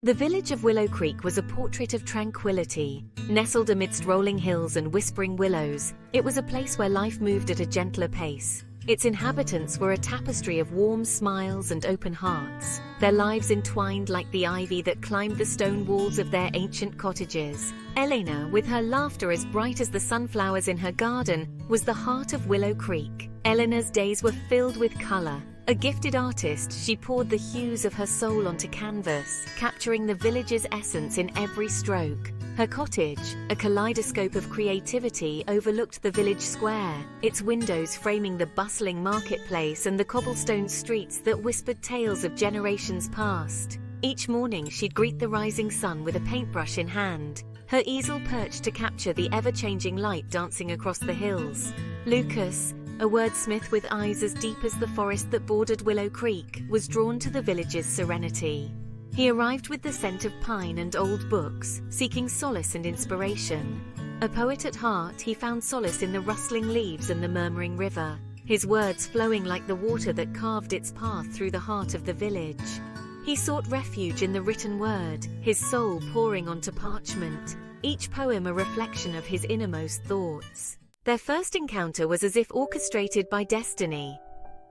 The village of Willow Creek was a portrait of tranquility. Nestled amidst rolling hills and whispering willows, it was a place where life moved at a gentler pace. Its inhabitants were a tapestry of warm smiles and open hearts, their lives entwined like the ivy that climbed the stone walls of their ancient cottages. Elena, with her laughter as bright as the sunflowers in her garden, was the heart of Willow Creek. Elena's days were filled with color. A gifted artist, she poured the hues of her soul onto canvas, capturing the village's essence in every stroke. Her cottage, a kaleidoscope of creativity, overlooked the village square, its windows framing the bustling marketplace and the cobblestone streets that whispered tales of generations past. Each morning she'd greet the rising sun with a paintbrush in hand, her easel perched to capture the ever-changing light dancing across the hills. Lucas, a wordsmith with eyes as deep as the forest that bordered Willow Creek, was drawn to the village's serenity. He arrived with the scent of pine and old books, seeking solace and inspiration. A poet at heart, he found solace in the rustling leaves and the murmuring river, his words flowing like the water that carved its path through the heart of the village. He sought refuge in the written word, his soul pouring onto parchment, each poem a reflection of his innermost thoughts. Their first encounter was as if orchestrated by destiny.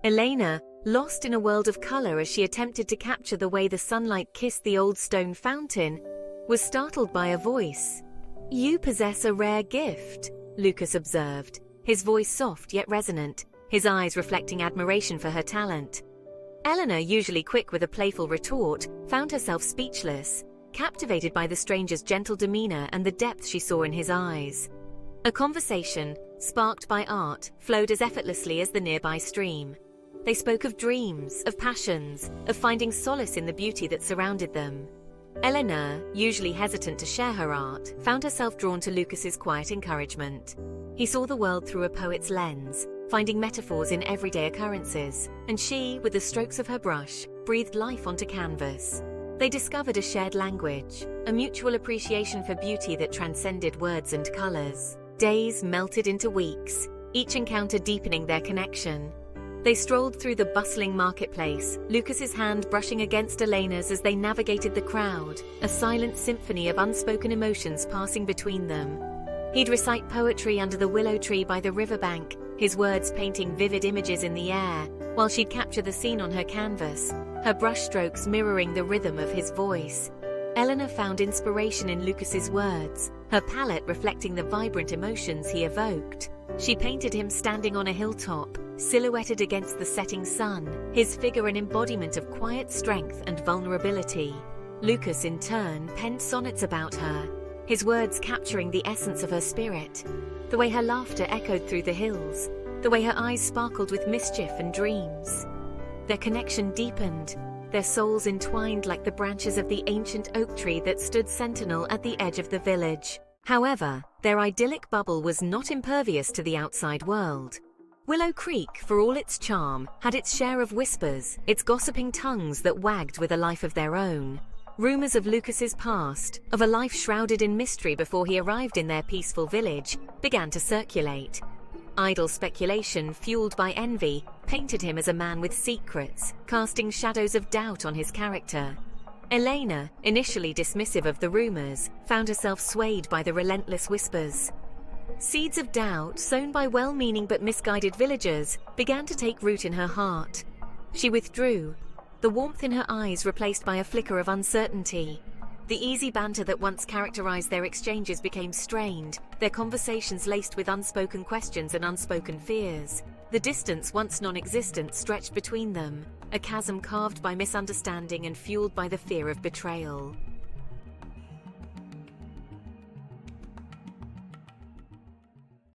Elena, lost in a world of color as she attempted to capture the way the sunlight kissed the old stone fountain, was startled by a voice. "You possess a rare gift," Lucas observed, his voice soft yet resonant, his eyes reflecting admiration for her talent. Elena, usually quick with a playful retort, found herself speechless, captivated by the stranger's gentle demeanor and the depth she saw in his eyes. A conversation, sparked by art, flowed as effortlessly as the nearby stream. They spoke of dreams, of passions, of finding solace in the beauty that surrounded them. Elena, usually hesitant to share her art, found herself drawn to Lucas's quiet encouragement. He saw the world through a poet's lens, finding metaphors in everyday occurrences, and she, with the strokes of her brush, breathed life onto canvas. They discovered a shared language, a mutual appreciation for beauty that transcended words and colors. Days melted into weeks, each encounter deepening their connection. They strolled through the bustling marketplace, Lucas's hand brushing against Elena's as they navigated the crowd, a silent symphony of unspoken emotions passing between them. He'd recite poetry under the willow tree by the riverbank, his words painting vivid images in the air, while she'd capture the scene on her canvas, her brushstrokes mirroring the rhythm of his voice. Elena found inspiration in Lucas's words, her palette reflecting the vibrant emotions he evoked. She painted him standing on a hilltop, silhouetted against the setting sun, his figure an embodiment of quiet strength and vulnerability. Lucas, in turn, penned sonnets about her, his words capturing the essence of her spirit, the way her laughter echoed through the hills, the way her eyes sparkled with mischief and dreams. Their connection deepened, their souls entwined like the branches of the ancient oak tree that stood sentinel at the edge of the village. However, their idyllic bubble was not impervious to the outside world. Willow Creek, for all its charm, had its share of whispers, its gossiping tongues that wagged with a life of their own. Rumors of Lucas's past, of a life shrouded in mystery before he arrived in their peaceful village, began to circulate. Idle speculation, fueled by envy, painted him as a man with secrets, casting shadows of doubt on his character. Elena, initially dismissive of the rumors, found herself swayed by the relentless whispers. Seeds of doubt, sown by well-meaning but misguided villagers, began to take root in her heart. She withdrew, the warmth in her eyes replaced by a flicker of uncertainty. The easy banter that once characterized their exchanges became strained, their conversations laced with unspoken questions and unspoken fears. The distance, once non-existent, stretched between them, a chasm carved by misunderstanding and fueled by the fear of betrayal.